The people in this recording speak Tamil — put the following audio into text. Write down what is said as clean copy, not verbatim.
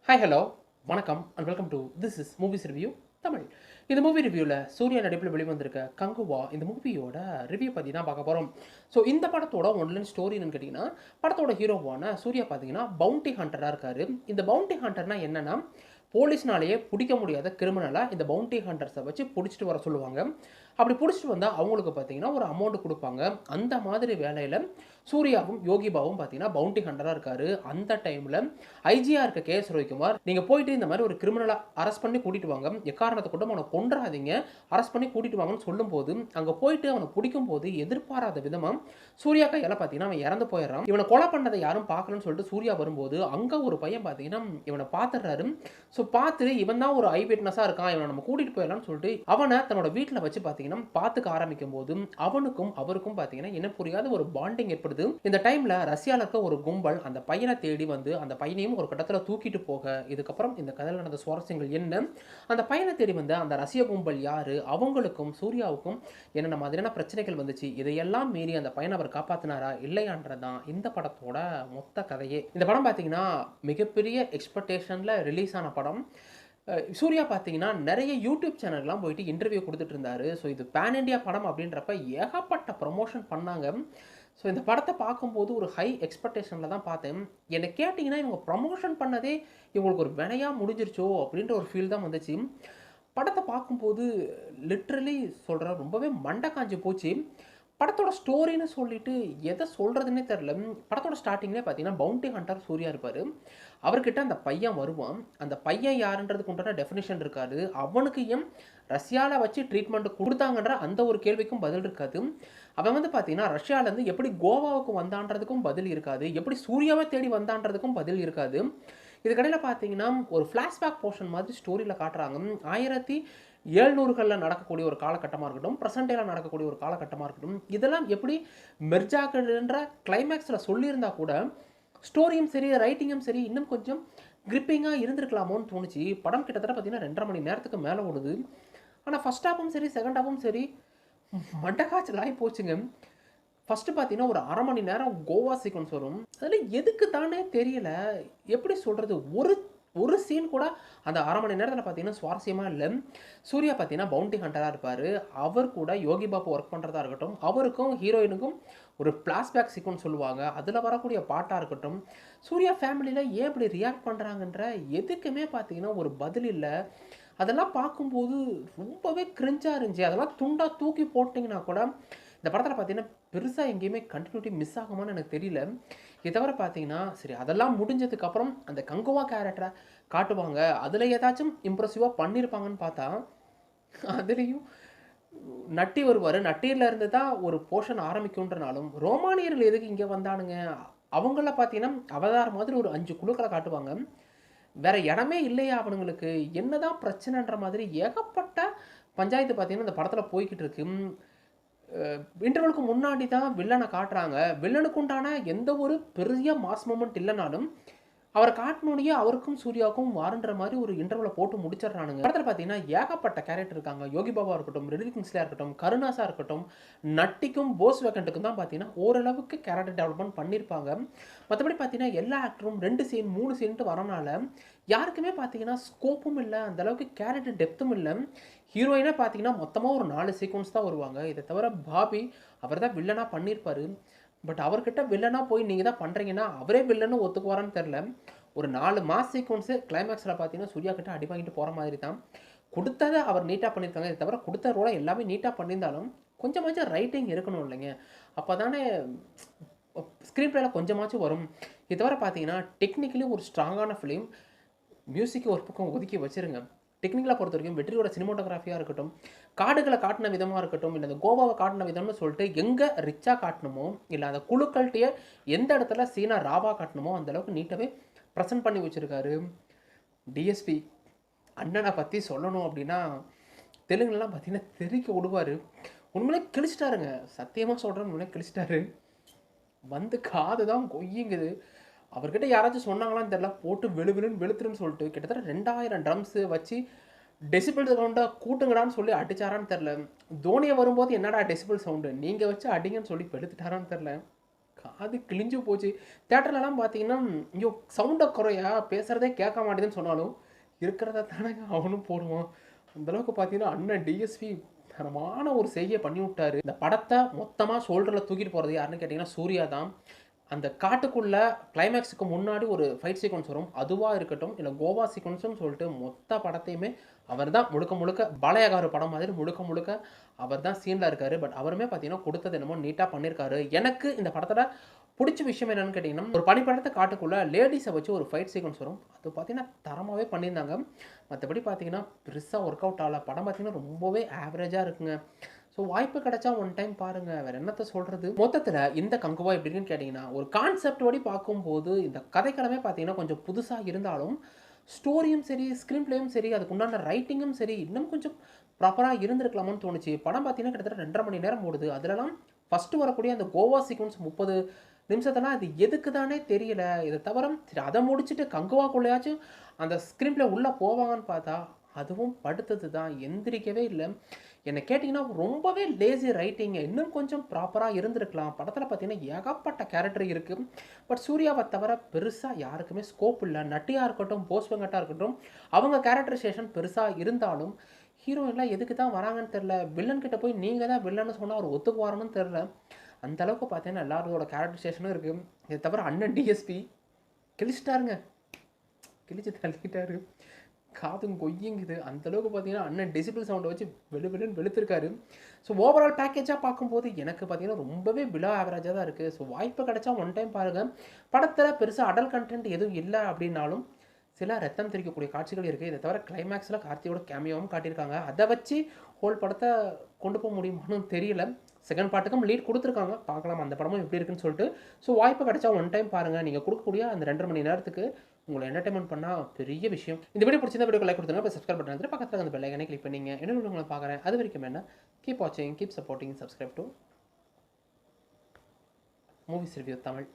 ஹாய் ஹலோ வணக்கம் and welcome to this is movies review Tamil. இந்த மூவி ரிவ்யூவில் சூர்யா நடிப்பில் வெளிவந்திருக்க கங்குவா இந்த மூவியோட ரிவ்யூ பற்றி தான் பார்க்க போகிறோம். ஸோ இந்த படத்தோட ஒன்லைன் ஸ்டோரி என்னன்னு கேட்டிங்கன்னா, படத்தோட ஹீரோவான சூர்யா பார்த்தீங்கன்னா பவுண்டி ஹண்டராக இருக்கார். இந்த பவுண்டி ஹண்டர்னா என்னென்னா, போலீஸ்னாலேயே பிடிக்க முடியாத கிரிமினலாக இந்த பவுண்டி ஹண்டர்ஸை வச்சு பிடிச்சிட்டு வர சொல்லுவாங்க. அப்படி பிடிச்சிட்டு வந்தால் அவங்களுக்கு பார்த்தீங்கன்னா ஒரு அமௌண்ட் கொடுப்பாங்க. அந்த மாதிரி வேலையில் சூர்யாவும் யோகிபாவும் பார்த்தீங்கன்னா பவுண்டி ஹண்டராக இருக்கார். அந்த டைமில் ஐஜியாக இருக்க கேஎஸ் ரவிக்குமார், நீங்கள் போயிட்டு இந்த மாதிரி ஒரு கிரிமினலை அரெஸ்ட் பண்ணி கூட்டிகிட்டு வாங்க, எக்காரணத்தை கொண்டு அவனை கொன்றாதீங்க, அரெஸ்ட் பண்ணி கூட்டிகிட்டு வாங்கன்னு சொல்லும்போது அங்கே போயிட்டு அவனை பிடிக்கும் போது எதிர்பாராத விதமாக சூர்யா கையால் பார்த்தீங்கன்னா அவன் இறந்து போயிடறான். இவனை கொலை பண்ணதை யாரும் பார்க்கலன்னு சொல்லிட்டு சூர்யா வரும்போது அங்கே ஒரு பையன் பார்த்தீங்கன்னா இவனை பார்த்துடுறாரு. ஸோ பார்த்துட்டு இவன் தான் ஒரு ஐ விட்னஸாக இருக்கான், இவனை நம்ம கூட்டிகிட்டு போயிடலாம்னு சொல்லிட்டு அவனை தன்னோட வீட்டில் வச்சு பார்த்தீங்கன்னா பார்த்துக்க ஆரம்பிக்கும் போது அவனுக்கும் அவருக்கும் பார்த்தீங்கன்னா என்ன புரியாத ஒரு பாண்டிங் ஏற்படுது. இந்த டைமில் ரஷ்யாவில் இருக்க ஒரு கும்பல் அந்த பையனை தேடி வந்து அந்த பையனையும் ஒரு கட்டத்தில் தூக்கிட்டு போக, இதுக்கப்புறம் இந்த கதையில் நடந்த சுவாரஸ்யங்கள் என்ன, அந்த பையனை தேடி வந்த அந்த ரஷ்ய கும்பல் யாரு, அவங்களுக்கும் சூர்யாவுக்கும் என்னென்ன மாதிரியான பிரச்சனைகள் வந்துச்சு, இதையெல்லாம் மீறி அந்த பையனை அவர் காப்பாற்றினாரா இல்லையான்றதான் இந்த படத்தோட மொத்த கதையே. இந்த படம் பார்த்தீங்கன்னா மிகப்பெரிய எக்ஸ்பெக்டேஷனில் ரிலீஸ் ஆன படம். சூர்யா பார்த்தீங்கன்னா நிறைய யூடியூப் சேனல்லாம் போயிட்டு இன்டர்வியூ கொடுத்துட்டு இருந்தாரு. ஸோ இது பேன் இண்டியா படம் அப்படின்றப்ப ஏகப்பட்ட ப்ரமோஷன் பண்ணாங்க. ஸோ இந்த படத்தை பார்க்கும்போது ஒரு ஹை எக்ஸ்பெக்டேஷனில் தான் பார்த்தேன். என்னை கேட்டிங்கன்னா இவங்க ப்ரமோஷன் பண்ணதே இவங்களுக்கு ஒரு வினையாக முடிஞ்சிருச்சோ அப்படின்ற ஒரு ஃபீல் தான் வந்துச்சு. படத்தை பார்க்கும்போது லிட்ரலி சொல்கிறேன், ரொம்பவே மண்டை காஞ்சி போச்சு. படத்தோட ஸ்டோரின்னு சொல்லிட்டு எதை சொல்கிறதுனே தெரில. படத்தோட ஸ்டார்டிங்லேயே பார்த்தீங்கன்னா பவுண்டி ஹண்டர் சூர்யா இருப்பார். அவர்கிட்ட அந்த பையன் வருவான். அந்த பையன் யாருன்றதுக்கு உண்டான டெஃபினேஷன் இருக்காது. அவனுக்கு ஏன் ரஷ்யாவில் வச்சு ட்ரீட்மெண்ட் கொடுத்தாங்கன்ற அந்த ஒரு கேள்விக்கும் பதில் இருக்காது. அவன் வந்து பார்த்தீங்கன்னா ரஷ்யாவிலேருந்து எப்படி கோவாவுக்கு வந்தான்றதுக்கும் பதில் இருக்காது. எப்படி சூர்யாவை தேடி வந்தான்றதுக்கும் பதில் இருக்காது. இதுக்கடையில் பார்த்தீங்கன்னா ஒரு ஃப்ளாஷ்பேக் போர்ஷன் மாதிரி ஸ்டோரியில் காட்டுறாங்க. 1700களில் நடக்கக்கூடிய ஒரு காலகட்டமாக இருக்கட்டும், ப்ரெசன்டேல நடக்கக்கூடிய ஒரு காலகட்டமாக இருக்கட்டும், இதெல்லாம் எப்படி மெர்ஜாக்குன்ற கிளைமேக்ஸில் சொல்லியிருந்தா கூட ஸ்டோரியும் சரி ரைட்டிங்கும் சரி இன்னும் கொஞ்சம் கிரிப்பிங்காக இருந்திருக்கலாமோன்னு தோணுச்சு. படம் கிட்டத்தட்ட பார்த்தீங்கன்னா 2.5 மணி நேரத்துக்கு மேலே ஓடுது. ஆனால் ஃபஸ்ட் ஹாஃபும் சரி செகண்ட் ஹாஃபும் சரி மண்டக்காய்ச்சல் ஆகி போச்சுங்க. ஃபஸ்ட்டு பார்த்தீங்கன்னா ஒரு 1/2 மணி நேரம் கோவா சீக்வன்ஸ் வரும். அதில் எதுக்கு தானே தெரியல. எப்படி சொல்கிறது, ஒரு சீன் கூட அந்த 1/2 மணி நேரத்தில் பார்த்தீங்கன்னா சுவாரஸ்யமாக இல்லை. சூர்யா பார்த்தீங்கன்னா பவுண்டி ஹண்டராக இருப்பார். அவர் கூட யோகி பாபு ஒர்க் பண்ணுறதா இருக்கட்டும், அவருக்கும் ஹீரோயினுக்கும் ஒரு ஃப்ளாஷ்பேக் சீக்வன்ஸ் சொல்லுவாங்க, அதில் வரக்கூடிய பாட்டாக இருக்கட்டும், சூர்யா ஃபேமிலியில் ஏன் இப்படி ரியாக்ட் பண்ணுறாங்கன்ற எதுக்குமே பார்த்தீங்கன்னா ஒரு பதில் இல்லை. அதெல்லாம் பார்க்கும்போது ரொம்பவே கிரிஞ்சாக இருந்துச்சு. அதெல்லாம் துண்டாக தூக்கி போட்டிங்கன்னா கூட இந்த படத்தில் பார்த்தீங்கன்னா பெருசாக எங்கேயுமே கண்டினியூட்டி மிஸ் ஆகுமான்னு எனக்கு தெரியல. இதை தவிர பார்த்தீங்கன்னா சரி அதெல்லாம் முடிஞ்சதுக்கப்புறம் அந்த கங்குவா கேரக்டரை காட்டுவாங்க, அதில் ஏதாச்சும் இம்ப்ரெசிவாக பண்ணியிருப்பாங்கன்னு பார்த்தா அதுலேயும் நட்டி வருவார். நட்டியில் இருந்து தான் ஒரு போர்ஷன் ஆரம்பிக்கும்ன்றனாலும் ரோமானியர்கள் எதுக்கு இங்கே வந்தானுங்க, அவங்கள பார்த்தீங்கன்னா அவதார் மாதிரி ஒரு 5 குழுக்களை காட்டுவாங்க. வேற இடமே இல்லையா அவனுங்களுக்கு, என்னதான் பிரச்சனைன்ற மாதிரி ஏகப்பட்ட பஞ்சாயத்து பார்த்தீங்கன்னா இந்த படத்தில் போய்கிட்டு இருக்கு. இன்டர்வலுக்கு முன்னாடி தான் வில்லனை காட்டுறாங்க. வில்லனுக்கு உண்டான எந்த ஒரு பெரிய மாஸ் மூமெண்ட் இல்லைனாலும் அவரை காட்டினோடனே அவருக்கும் சூர்யாவுக்கும் வாருன்ற மாதிரி ஒரு இன்டர்வலை போட்டு முடிச்சிடறானுங்க. படத்தில் பார்த்தீங்கன்னா ஏகப்பட்ட கேரக்டர் இருக்காங்க. யோகி பாபா இருக்கட்டும், ரிதிக் கிங்ஸ்லியா இருக்கட்டும், கருணாஸாக இருக்கட்டும், நட்டிக்கும் போஸ் வேகண்ட்டுக்கும் தான் பார்த்தீங்கன்னா ஓரளவுக்கு கேரக்டர் டெவலப்மெண்ட் பண்ணியிருப்பாங்க. மற்றபடி பார்த்தீங்கன்னா எல்லா ஆக்டரும் 2 சீன் 3 சீன்ட்டு வரனால யாருக்குமே பார்த்தீங்கன்னா ஸ்கோப்பும் இல்லை, அந்தளவுக்கு கேரக்டர் டெப்த்தும் இல்லை. ஹீரோயினாக பார்த்தீங்கன்னா மொத்தமாக ஒரு 4 சீக்வன்ஸ் தான் வருவாங்க. இதை தவிர பாபி அவர் தான் வில்லனாக பண்ணியிருப்பார். பட் அவர்கிட்ட வில்லனாக போய் நீங்கள் தான் பண்ணுறீங்கன்னா அவரே வில்லன்னு ஒத்துக்குவாரான்னு தெரில. ஒரு 4 மாஸ் சீக்வன்ஸு கிளைமேக்ஸில் பார்த்தீங்கன்னா சூர்யா கிட்ட அடி வாங்கிட்டு போகிற மாதிரி தான் கொடுத்ததை அவர் நீட்டாக பண்ணியிருக்காங்க. இதை தவிர கொடுத்த ரோலை எல்லாமே நீட்டாக பண்ணியிருந்தாலும் கொஞ்சமாச்சும் ரைட்டிங் இருக்கணும் இல்லைங்க, அப்போ தானே ஸ்க்ரீன் பிளேயில் கொஞ்சமாச்சும் வரும். இது தவிர பார்த்தீங்கன்னா டெக்னிக்கலி ஒரு ஸ்ட்ராங்கான ஃபிலிம். மியூசிக்கு ஒரு பக்கம் ஒதுக்கி வச்சுருங்க. டெக்னிக்கலாக பொறுத்த வரைக்கும் வெற்றியோட சினிமோட்டோகிராஃபியாக இருக்கட்டும், காடுகளை காட்டின விதமாக இருக்கட்டும், இல்லை அந்த கோவாவை காட்டின விதம்னு சொல்லிட்டு எங்கே ரிச்சாக காட்டணுமோ, இல்லை அந்த குழுக்கள்கிட்டயே எந்த இடத்துல சீனாக ராவாக காட்டணுமோ அந்தளவுக்கு நீட்டாகவே ப்ரெசென்ட் பண்ணி வச்சுருக்காரு. டிஎஸ்பி அண்ணனை பற்றி சொல்லணும் அப்படின்னா தெலுங்குலாம் பார்த்தீங்கன்னா தெறிக்க விடுவார். உண்மையிலே கிழிச்சிட்டாருங்க, சத்தியமாக சொல்கிறேன், உண்மையிலே கிழிச்சிட்டாரு. வந்து காது தான் கொய்யுங்குது. அவர்கிட்ட யாராச்சும் சொன்னாங்களான்னு தெரியல, போட்டு வெளுவிலுன்னு வெளுத்துருன்னு சொல்லிட்டு கிட்டத்தட்ட 2000 ட்ரம்ஸு வச்சு டெசிபிள் சவுண்டை கூட்டுங்கடான்னு சொல்லி அடிச்சாரான்னு தெரில. தோனியை வரும்போது என்னடா டெசிபிள் சவுண்டு நீங்கள் வச்சு அடிங்கன்னு சொல்லி வெளுத்துட்டாரான்னு தெரில. காது கிழிஞ்சு போச்சு. தியேட்டர்லலாம் பார்த்தீங்கன்னா, ஐயோ! சவுண்ட குறையா, பேசுறதே கேட்க மாட்டேதுன்னு சொன்னாலும், இருக்கிறத தானங்க அவனும் போடுவான். அந்த அளவுக்கு பார்த்தீங்கன்னா, அண்ணன் டிஎஸ்பி தரமான ஒரு செய்கைய பண்ணி விட்டாரு. இந்த படத்த மொத்தமா ஷோல்டர்ல தூக்கிட்டு போறது யாருன்னு கேட்டீங்கன்னா, சூர்யா தான். அந்த காட்டுக்குள்ள கிளைமேக்ஸுக்கு முன்னாடி ஒரு ஃபைட் சீக்வென்ஸ் வரும். அதுவா இருக்கட்டும், இல்ல கோவா சீக்வென்ஸ்ன்னு சொல்லிட்டு மொத்த படத்தையுமே அவர் தான் முழுக்க முழுக்க பாலயகாரு படம் மாதிரி முழுக்க முழுக்க அவர் தான் சீன்ல இருக்காரு. பட் அவருமே பார்த்தீங்கன்னா, கொடுத்தது என்னமோ நீட்டா பண்ணியிருக்காரு. எனக்கு இந்த படத்தோட புடிச்ச விஷயம் என்னன்னு கேட்டீங்கன்னா, ஒரு பனிப்படத்த காட்டுக்குள்ள லேடீஸ வச்சு ஒரு ஃபைட் சீக்வென்ஸ் வரும். அது பார்த்தீங்கன்னா, தரமாவே பண்ணியிருந்தாங்க. மத்தபடி பார்த்தீங்கன்னா, பெருசா ஒர்க் அவுட் ஆகல. படம் பார்த்தீங்கன்னா, ரொம்பவே ஆவரேஜா இருக்குங்க. ஸோ வாய்ப்பு கிடைச்சா ஒன் டைம் பாருங்க. வேற என்னத்த சொல்றது? மொத்தத்துல இந்த கங்குவா எப்படி இருக்குன்னு கேட்டீங்கன்னா, ஒரு கான்செப்ட் படி பார்க்கும்போது இந்த கதைக்களமே பார்த்தீங்கன்னா, கொஞ்சம் புதுசா இருந்தாலும், ஸ்டோரியும் சரி, ஸ்க்ரீன் பிளேயும் சரி, அதுக்கு உண்டான ரைட்டிங்கும் சரி, இன்னும் கொஞ்சம் ப்ராப்பரா இருந்திருக்கலாமோன்னு தோணுச்சு. படம் பார்த்தீங்கன்னா, கிட்டத்தட்ட 2 1/2 மணி நேரம் ஓடுது. அதுலலாம் ஃபர்ஸ்ட் வரக்கூடிய அந்த கோவா சீக்வென்ஸ் 30 நிமிஷத்தெல்லாம் அது எதுக்கு தானே தெரியல. இத தவிர சரி அத முடிச்சுட்டு கங்குவாக்குள்ளயாச்சும் அந்த ஸ்க்ரீன் பிளே உள்ள போவாங்கன்னு பார்த்தா, அதுவும் படுத்தது தான். எந்திரிக்கவே இல்ல. என்ன கேட்டீங்கன்னா, ரொம்பவே லேசி ரைட்டிங்க. இன்னும் கொஞ்சம் ப்ராப்பரா இருந்திருக்கலாம். படத்துல பார்த்தீங்கன்னா, ஏகப்பட்ட கேரக்டர் இருக்கு. பட் சூர்யாவ தவிர பெருசா யாருக்குமே ஸ்கோப் இல்ல. நட்டியா இருக்கட்டும், போஸ் வெங்கட்டா இருக்கட்டும், அவங்க கேரக்டரைசேஷன் பெருசா இருந்தாலும், ஹீரோயின்லாம் எதுக்கு தான் வராங்கன்னு தெரியல. வில்லன் கிட்ட போய் நீங்க தான் வில்லன்னு சொன்னா அவர் ஒத்துக்குவாருன்னு தெரியல. அந்த அளவுக்கு பார்த்தீங்கன்னா, எல்லாரோட கேரக்டரைசேஷனும் இருக்கு. இத தவிர அண்ணன் டிஎஸ்பி கிழிச்சிட்டாருங்க. கிழிச்சு தள்ளிட்டாரு. காதும் கொய்யுங்குது. அந்த அளவுக்கு பார்த்தீங்கன்னா, அண்ணன் டெசிபிள் சவுண்ட வச்சு வெளு வெளுன்னு வெளுத்துருக்காரு. ஸோ ஓவரால் பேக்கேஜா பார்க்கும்போது எனக்கு பார்த்தீங்கன்னா, ரொம்பவே பிலோ ஆவரேஜா தான் இருக்கு. ஸோ வாய்ப்பு கிடைச்சா ஒன் டைம் பாருங்க. படத்துல பெருசா அடல்ட் கன்டென்ட் எதுவும் இல்ல அப்படின்னாலும், சில ரத்தம் தெறிக்கக்கூடிய காட்சிகள் இருக்கு. இத தவிர கிளைமேக்ஸ்ல கார்த்தியோட கேமியோவும் காட்டியிருக்காங்க. அத வச்சு ஹோல் படத்த கொண்டு போ முடியுமான்னு தெரியல. செகண்ட் பார்ட்டுக்கும் லீட் குடுத்துருக்காங்க. பார்க்கலாம் அந்த படமும் எப்படி இருக்குன்னு சொல்லிட்டு. ஸோ வாய்ப்பு கிடைச்சா ஒன் டைம் பாருங்க. நீங்க குடுக்கக்கூடிய அந்த 2 1/2 மணி நேரத்துக்கு உங்கள என்டர்டெயின்மென்ட் பண்ணா பெரிய விஷயம். இந்த வீடியோ பிடிச்சிருந்தா வீடியோக்கு லைக் குடுத்துருங்க. அப்புறம் சப்ஸ்கிரைப் பட்டன் அழுத்தி பக்கத்துல அந்த பெல் ஐகானை கிளிக் பண்ணீங்க. இன்னொரு வீடியோ உங்கள பார்க்குறேன். அது வரைக்கும் என்ன கீப் வாட்சிங், keep supporting, subscribe to movies review Tamil.